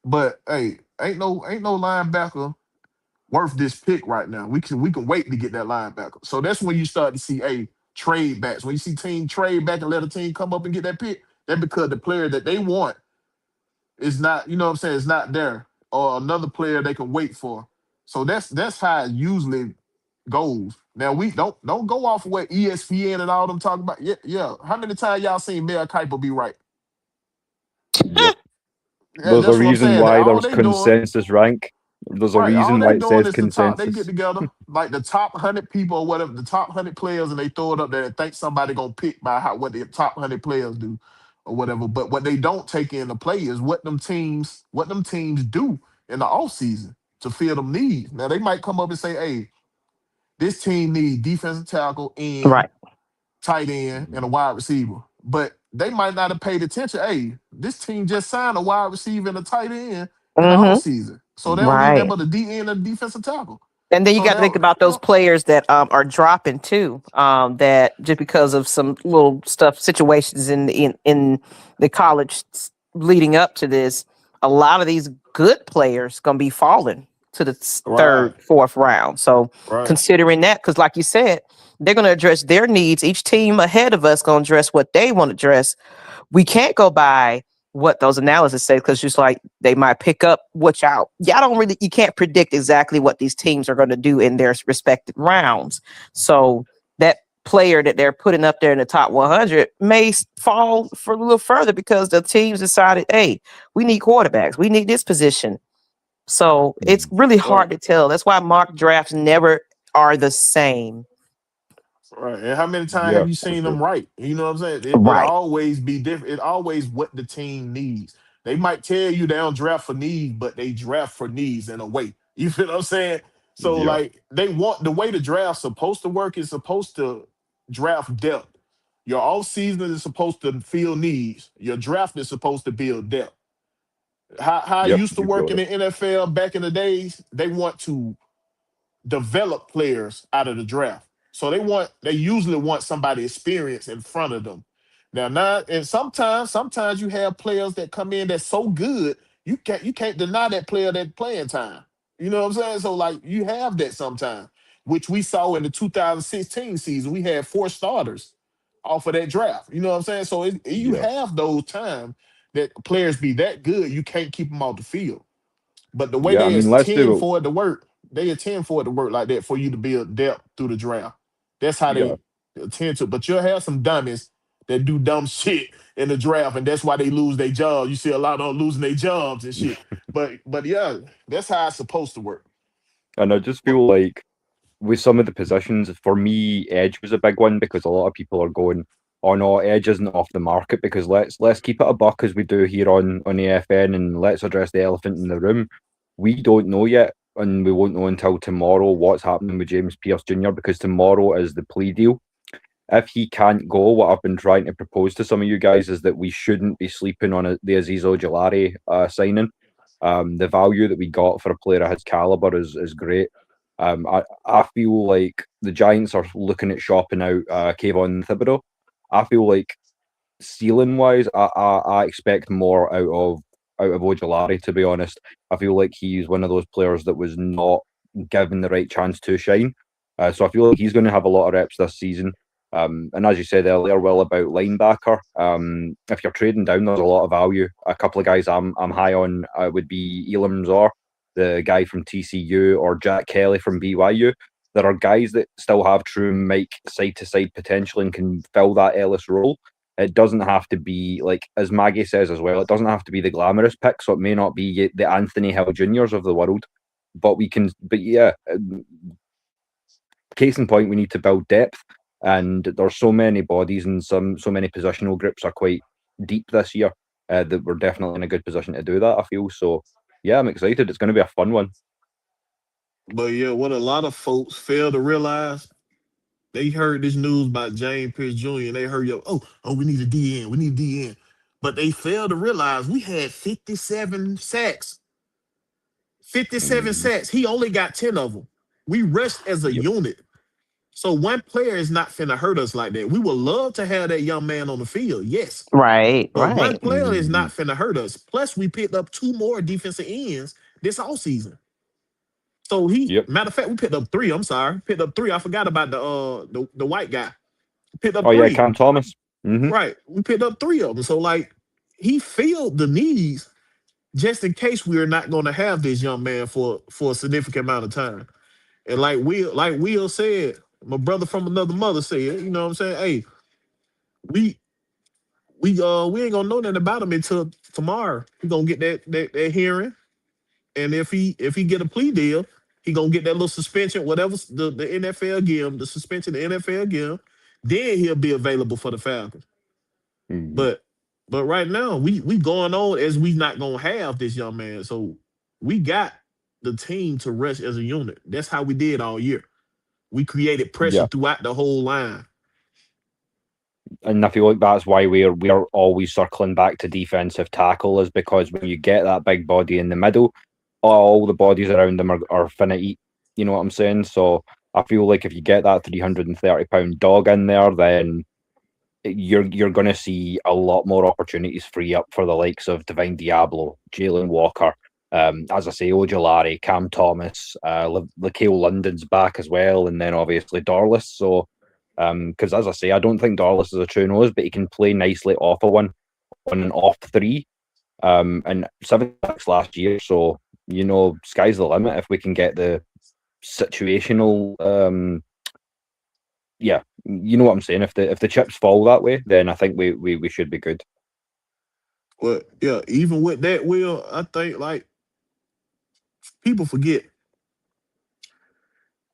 but hey, ain't no linebacker worth this pick right now. We can wait to get that linebacker. So that's when you start to see trade backs. When you see team trade back and let a team come up and get that pick, that because the player that they want is not, you know what I'm saying, it's not there. Or another player they can wait for. So that's how it usually goes. Now we don't go off of what ESPN and all them talk about. Yeah, yeah. How many times y'all seen Mel Kiper be right? Yep. Yeah, There's a that's what I'm reason saying. why All there's they doing. consensus rank. There's a Right. All reason they why it doing says is they get consensus. together, like the top 100 people or whatever, the top 100 players, and they throw it up there and think somebody going to pick by what the top 100 players do or whatever. But what they don't take into play is what them teams do in the offseason to fill them needs. Now, they might come up and say, hey, this team needs defensive tackle and right. tight end and a Mhm. wide receiver. But they might not have paid attention. Hey, this team just signed a wide receiver and a tight end in the Mm-hmm. offseason. So they don't need that Right. but a D end and a defensive tackle. And then you So got to think they'll, about those players that are dropping too. That just because of some little stuff situations in the college leading up to this, a lot of these good players gonna be falling to the right, third, fourth round. So right. considering that, because like you said, they're gonna address their needs. Each team ahead of us gonna address what they want to address. We can't go by what those analysis say because just like they might pick up what y'all don't really you can't predict exactly what these teams are going to do in their respective rounds. So that player that they're putting up there in the top 100 may fall for a little further because the teams decided, hey, we need quarterbacks, we need this position. So it's Mhm. really Right. hard to tell. That's why mock drafts never are the same. Right. And how many times have Yeah, you for seen them sure. right? You know what I'm saying? It Right. always be different. It always what the team needs. They might tell you they don't draft for needs, but they draft for needs in a way. You feel what I'm saying? So Yeah. like they want the way the draft's supposed to work is supposed to draft depth. Your off season is supposed to fill needs. Your draft is supposed to build depth. How I Yep. used to You work got in it. the NFL back in the days, they want to develop players out of the draft. So they usually want somebody experienced in front of them. Now, not and sometimes you have players that come in that's so good you can't deny that player that playing time. You know what I'm saying? So like you have that sometimes, which we saw in the 2016 season. We had four starters off of that draft. You know what I'm saying? So you Yeah. have those times that players be that good you can't keep them off the field. But the way Yeah, I they mean, let's intend do for it to work, they intend for it to work like that for you to build depth through the draft. That's how yeah. they intend to. But you'll have some dummies that do dumb shit in the draft, and that's why they lose their jobs. You see a lot of them losing their jobs and shit. But yeah, that's how it's supposed to work. And I just But feel like with some of the positions, for me, edge was a big one because a lot of people are going, "Oh no, edge isn't off the market." Because let's keep it a buck as we do here on AFN, and let's address the elephant in the room. We don't know yet, and we won't know until tomorrow what's happening with James Pierce Jr. because tomorrow is the plea deal. If he can't go, what I've been trying to propose to some of you guys is that we shouldn't be sleeping on the Aziz Ojulari signing. The value that we got for a player of his caliber is great. I feel like the Giants are looking at shopping out Kayvon Thibodeau. I feel like ceiling wise, I expect more out of Ojulari, to be honest. I feel like he's one of those players that was not given the right chance to shine. So I feel like he's going to have a lot of reps this season. And as you said earlier, Will, about linebacker, if you're trading down, there's a lot of value. A couple of guys I'm high on would be Elam Zor, the guy from TCU, or Jack Kelly from BYU. There are guys that still have true Mike side-to-side potential and can fill that Ellis role. It doesn't have to be, like, as Maggie says as well, it doesn't have to be the glamorous pick, so it may not be the Anthony Hill Juniors of the world, but yeah, case in point, we need to build depth, and there's so many bodies and so many positional groups are quite deep this year that we're definitely in a good position to do that, I feel. So yeah, I'm excited. It's going to be a fun one. yeah, what a lot of folks fail to realize, they heard this news about James Pierce Jr. and they heard, we need a DN, we need a DN. But they failed to realize we had 57 sacks. 57 Mm, sacks. He only got 10 of them. We rushed as a yep. unit. So one player is not finna hurt us like that. We would love to have that young man on the field, yes. Right, But one right. player is Mm, not finna hurt us. Plus, we picked up 2 more defensive ends this offseason. So yep. matter of fact, we picked up 3. I'm sorry, picked up 3. I forgot about the white guy. Picked up Oh yeah, 3. Cam Thomas. Right, we picked up 3 of them. So like, he filled the needs just in case we are not going to have this young man for a significant amount of time. And like Will said, my brother from another mother said, you know what I'm saying? Hey, we we ain't gonna know nothing about him until tomorrow. He gonna get that hearing, and if he get a plea deal, he gonna get that little suspension, whatever the NFL give him, the suspension the NFL give him. Then he'll be available for the Falcons. Mm, But right now we going on as we not gonna have this young man, so we got the team to rush as a unit. That's how we did all year. We created pressure yeah. throughout the whole line. And I feel like that's why we're always circling back to defensive tackle, is because when you get that big body in the middle, all the bodies around them are finna eat. You know what I'm saying? So I feel like if you get that 330-pound dog in there, then you're going to see a lot more opportunities free up for the likes of Divine Diablo, Jalen Walker, as I say, Ojulari, Cam Thomas, Lakeil London's back as well, and then obviously Dorless. So, because as I say, I don't think Dorless is a true nose, but he can play nicely off of one on and off 3, and 7-6 last year. So, sky's the limit if we can get the situational. Yeah, you know what I'm saying. If the chips fall that way, then I think we should be good. Well, yeah, even with that, Will, I think like people forget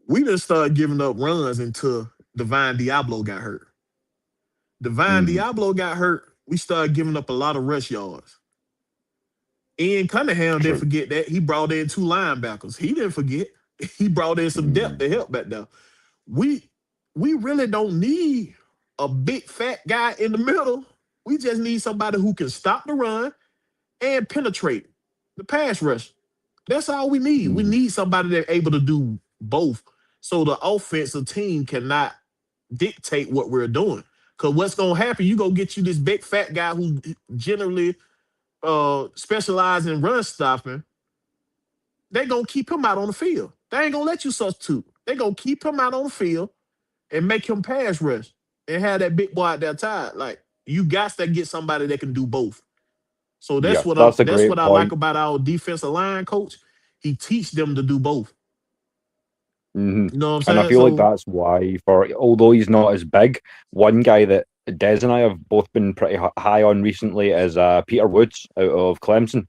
we just started giving up runs until Divine Diablo got hurt. Divine Mm, Diablo got hurt. We started giving up a lot of rush yards. Ian Cunningham didn't true. forget that. He brought in 2 linebackers. He didn't forget. He brought in some depth Mm, to help back there. We really don't need a big fat guy in the middle. We just need somebody who can stop the run and penetrate the pass rush. That's all we need. We mm, need somebody that's able to do both, so the offensive team cannot dictate what we're doing. Because what's gonna happen? You go get you this big fat guy who generally specializes in run stopping. They gonna keep him out on the field. They ain't gonna let you substitute. They gonna keep him out on the field and make him pass rush and have that big boy out there tied. Like, you got to get somebody that can do both. So yeah, that's a that's great what I like point. about our defensive line coach. he teach them to do both. hmm You know what I'm And I saying? feel like So that's why, although he's not as big, one guy that Des and I have both been pretty high on recently is Peter Woods out of Clemson.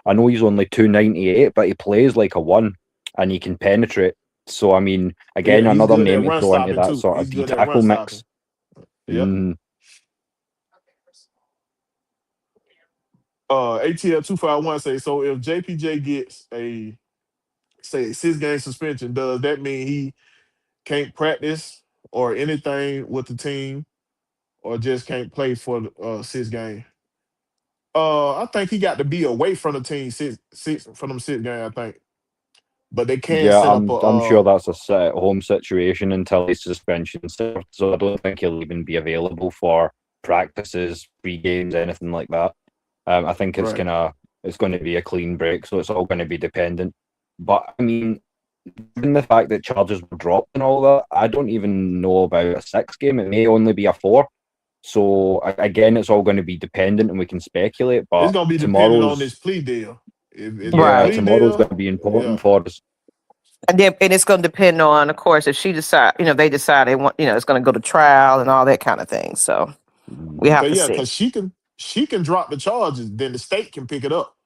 I know he's only 298, but he plays like a one and he can penetrate. So, I mean, again, yeah, he's another good at name to run throw into stopping that too. sort of He's D good at run tackle mix. stopping. Yep. ATL 251 say, so if JPJ gets a say 6-game suspension, does that mean he can't practice or anything with the team, or just can't play for the 6 game? I think he got to be away from the team six from them 6 game. I think, but they can Yeah, set up a. I'm sure that's a sit-at-home situation until his suspension served. So I don't think he'll even be available for practices, pre-games, anything like that. I think it's Right. going to be a clean break, so it's all going to be dependent. But I mean, given the fact that charges were dropped and all that, I don't even know about a 6 game. It may only be a 4. So again, it's all going to be dependent, and we can speculate. It's But gonna be dependent on this tomorrow's plea deal. If the yeah, Right. plea tomorrow's going deal, to be important yeah, for us. And then, and it's going to depend on, of course, if she decide, they decide they want, it's going to go to trial and all that kind of thing. So we have to see. because she can drop the charges, then the state can pick it up.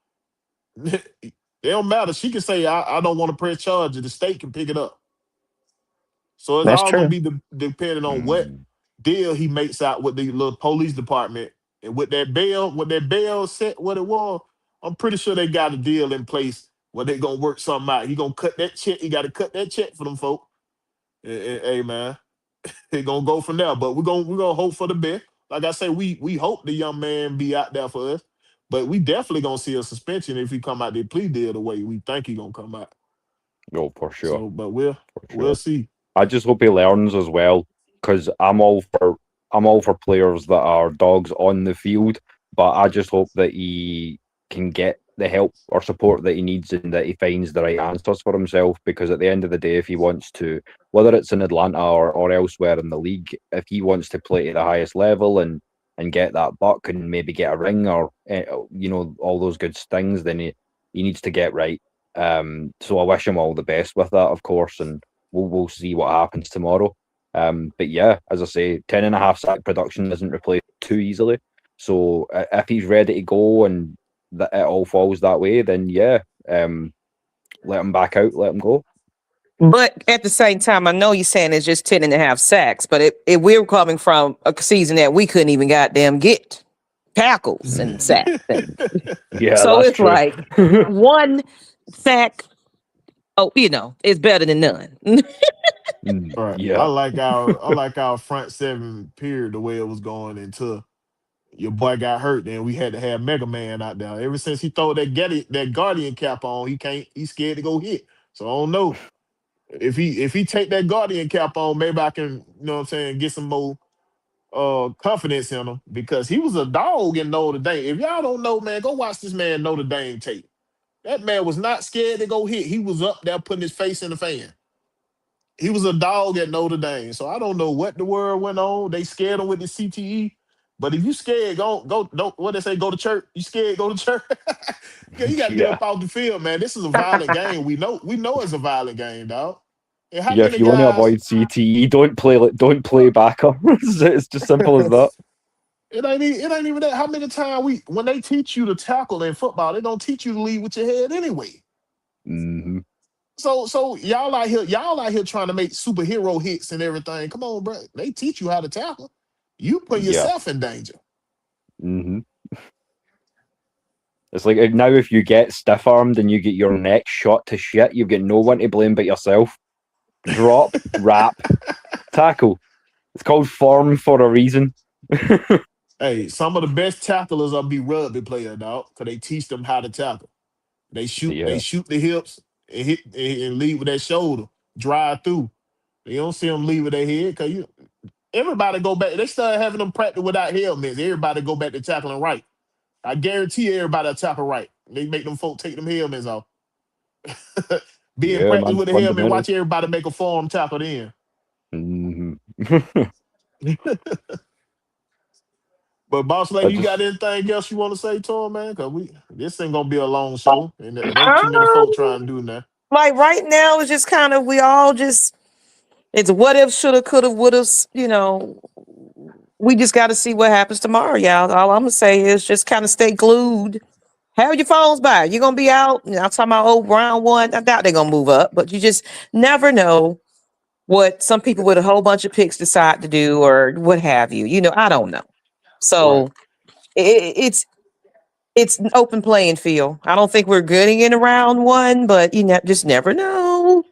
It don't matter. She can say, I don't want to press charges. The state can pick it up. So it's That's all gonna true. be depending on what Mm. deal he makes out with the little police department, and with that bail set what it was. I'm pretty sure they got a deal in place where they gonna work something out. He gonna cut that check. He got to cut that check for them folk. Hey man, he gonna go from there. But we're gonna hope for the best. Like I say, we hope the young man be out there for us. But we definitely gonna see a suspension if he come out the plea deal the way we think he gonna come out. Oh, for sure, So, but we'll for we'll sure. see. I just hope he learns as well, because I'm all for players that are dogs on the field, but I just hope that he can get the help or support that he needs and that he finds the right answers for himself. Because at the end of the day, if he wants to, whether it's in Atlanta or elsewhere in the league, if he wants to play at the highest level and get that buck and maybe get a ring or all those good things, then he needs to get right. So I wish him all the best with that, of course, and we'll see what happens tomorrow. But yeah, as I say, 10.5 sack production isn't replaced too easily. So if he's ready to go and that it all falls that way, then yeah, let him back out, let him go. But at the same time, I know you're saying it's just 10.5 sacks, but if we're coming from a season that we couldn't even goddamn get tackles and sacks. Yeah, So that's it's true. like one sack, is better than none. Right. I Yeah, like our front seven period the way it was going until your boy got hurt. Then we had to have Mega Man out there. Ever since he throw that Guardian cap on, he's scared to go hit. So I don't know. If he take that Guardian cap on, maybe I can, what I'm saying, get some more confidence in him, because he was a dog in Notre Dame. If y'all don't know, man, go watch this man Notre Dame tape. That man was not scared to go hit. He was up there putting his face in the fan. He was a dog at Notre Dame. So I don't know what the word went on. They scared him with the CTE. But if you scared, go don't what they say, go to church. You scared, go to church. Yeah, you got to get yeah, up off the field, man. This is a violent game. We know it's a violent game, dog. And how yeah. If many you want to guys? avoid CTE, don't play backer. It's just simple as that. It ain't even that. How many times when they teach you to tackle in football, they don't teach you to lead with your head anyway. hmm So y'all out here trying to make superhero hits and everything. Come on, bro. They teach you how to tackle. You put Yeah. yourself in danger. hmm It's like now if you get stiff armed and you get your neck shot to shit, you've got no one to blame but yourself. Drop, wrap, tackle. It's called form for a reason. Hey, some of the best tacklers are be rugby players, dog, because they teach them how to tackle. They shoot, they Yeah. shoot the hips and hit and lead with that shoulder, drive through. They don't see them lead with their head because everybody go back. They started having them practice without helmets. Everybody go back to tackling right. I guarantee everybody will tackle right. They make them folk take them helmets off. Be in Yeah, practice man. with a helmet, Fundamentals. watch everybody make a form tackle in. hmm But boss I lady, you got just anything else you want to say to him, man? Cause this ain't gonna be a long show, and it ain't too many folk Um, trying to do that. like right now, it's just kind of we all just it's what if, shoulda, coulda, woulda. We just got to see what happens tomorrow, y'all. All I'm gonna say is just kind of stay glued. Have your phones by. You're gonna be out. I'm talking about old round one. I doubt they're gonna move up, but you just never know what some people with a whole bunch of picks decide to do or what have you. I don't know. Right. So it's an open playing field. I don't think we're getting in round one, but just never know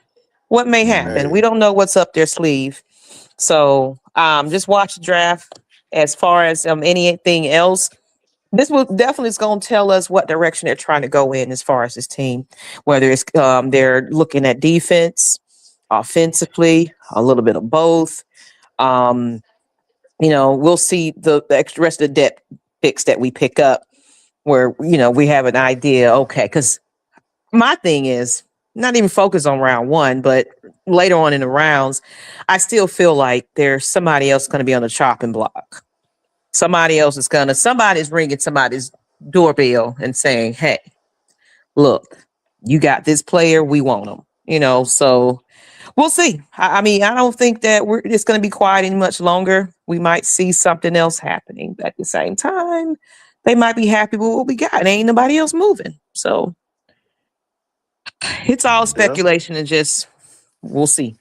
what may happen. mm, We Hey. don't know what's up their sleeve. So just watch the draft. As far as anything else, this will definitely is going to tell us what direction they're trying to go in as far as this team. Whether it's they're looking at defense, offensively, a little bit of both. Um, we'll see the extra rest of the depth picks that we pick up, where we have an idea. Okay, because my thing is not even focus on round one, but later on in the rounds, I still feel like there's somebody else going to be on the chopping block. Somebody's ringing somebody's doorbell and saying, "Hey, look, you got this player, we want him." So we'll see. I mean, I don't think that it's going to be quiet any much longer. We might see something else happening, but at the same time, they might be happy with what we got. And ain't nobody else moving. So it's all Yeah. speculation and just we'll see.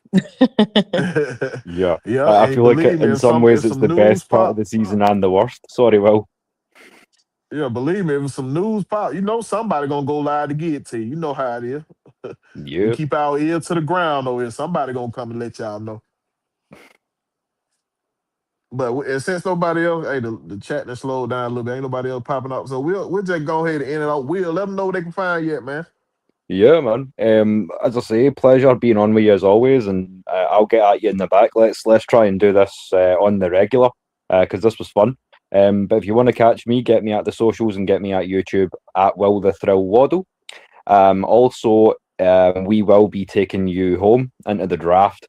yeah. Yeah. I Hey, feel like believe me, in some ways if it's some the news best part of pop, the season and the worst. Sorry, Will. yeah, believe me, if some news pop, somebody gonna go live to get to you. You know how it is. We Yep. keep our ear to the ground over here. Somebody gonna come and let y'all know. But and since nobody else, hey, the chat that slowed down a little bit. Ain't nobody else popping up, so we'll just go ahead and end it out. We'll let them know what they can find yet, man. Yeah, man. As I say, pleasure being on with you as always, and I'll get at you in the back. Let's try and do this on the regular, because this was fun. But if you want to catch me, get me at the socials and get me at YouTube at Will the Thrill Waddle. Also, we will be taking you home into the draft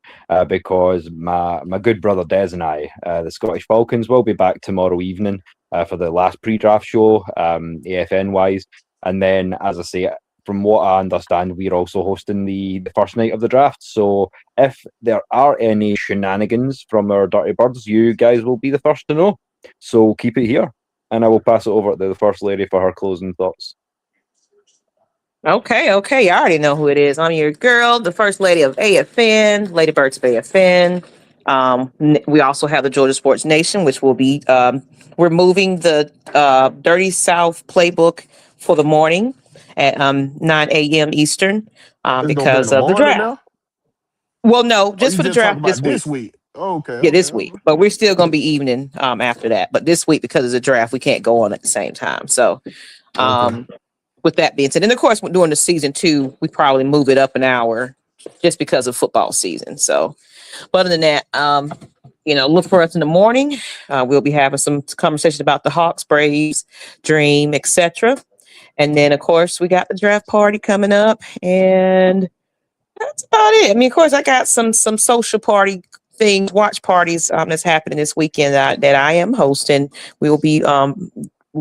because my good brother Des and I, the Scottish Falcons, will be back tomorrow evening for the last pre-draft show, AFN wise, and then, as I say, from what I understand, we're also hosting the first night of the draft. So if there are any shenanigans from our Dirty Birds, you guys will be the first to know. So keep it here, and I will pass it over to the First Lady for her closing thoughts. Okay, okay. I already know who it is. I'm your girl, the first lady of AFN, Lady Birds of AFN. We also have the Georgia Sports Nation, which will be we're moving the Dirty South playbook for the morning at 9 a.m. Eastern It's gonna be in because the of the morning draft. now. Well, no, Oh, just you for the just talking draft this about week. this week? Okay, Yeah, okay, this week. okay. But we're still going to be evening after that. But this week, because it's a draft, we can't go on at the same time. So, Okay. um, with that being said, and of course, during the season two, we probably move it up an hour just because of football season. So, but other than that, look for us in the morning. We'll be having some conversation about the Hawks, Braves, Dream, etc. And then, of course, we got the draft party coming up, and that's about it. I mean, of course, I got some social party things, watch parties that's happening this weekend that I am hosting. We will be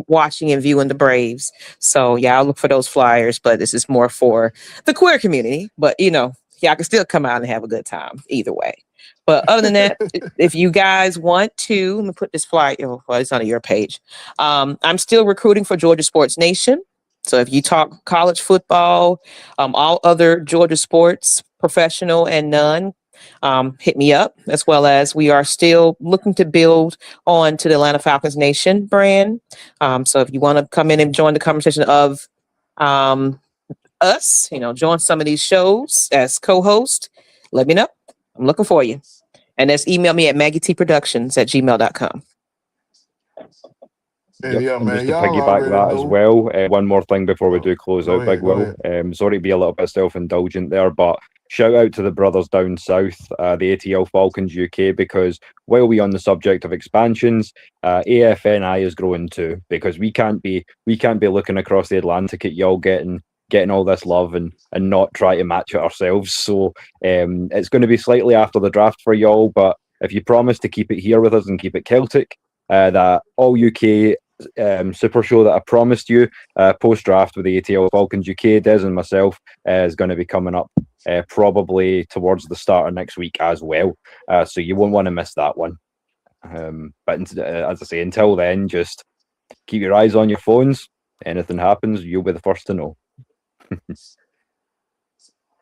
watching and viewing the Braves. So yeah, I'll look for those flyers. But this is more for the queer community. But y'all can still come out and have a good time either way. But other than that, if you guys want to, let me put this flyer. Oh, well, it's on your page. I'm still recruiting for Georgia Sports Nation. So if you talk college football, all other Georgia sports, professional and none, hit me up. As well as we are still looking to build on to the Atlanta Falcons Nation brand. So if you want to come in and join the conversation of us, join some of these shows as co-host, let me know. I'm looking for you. And just email me at maggietproductions@gmail.com. And Yep, yeah, and just man, to y'all piggyback already that as know. well, one more thing before we Oh, do close go out, Big ahead, go Will. ahead. Sorry to be a little bit self-indulgent there, but shout out to the brothers down south, the ATL Falcons UK, because while we on the subject of expansions, AFNI is growing too, because we can't be looking across the Atlantic at y'all getting all this love and not try to match it ourselves. So it's going to be slightly after the draft for y'all, but if you promise to keep it here with us and keep it Celtic, that all UK super show that I promised you post draft with the ATL Falcons UK, Des and myself, is going to be coming up probably towards the start of next week as well. So you won't want to miss that one. But as I say, until then, just keep your eyes on your phones. Anything happens, you'll be the first to know.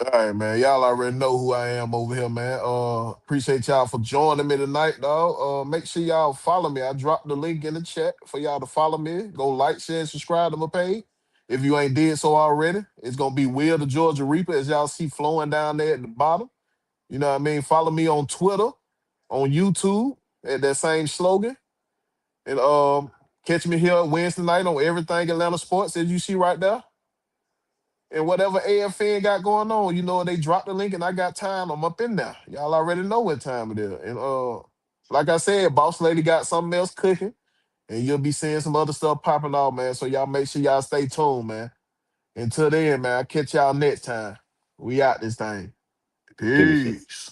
All right, man. Y'all already know who I am over here, man. Appreciate y'all for joining me tonight, dog. Make sure y'all follow me. I dropped the link in the chat for y'all to follow me. Go like, share, and subscribe to my page. If you ain't did so already, it's gonna be Will the Georgia Reaper, as y'all see flowing down there at the bottom. You know what I mean? Follow me on Twitter, on YouTube, at that same slogan. And catch me here Wednesday night on Errrthang Atlan'A Sportz, as you see right there. And whatever AFN got going on, you know, they dropped the link and I got time. I'm up in there. Y'all already know what time it is. And like I said, Boss Lady got something else cooking. And you'll be seeing some other stuff popping off, man. So y'all make sure y'all stay tuned, man. Until then, man, I'll catch y'all next time. We out this thing. Peace. Peace.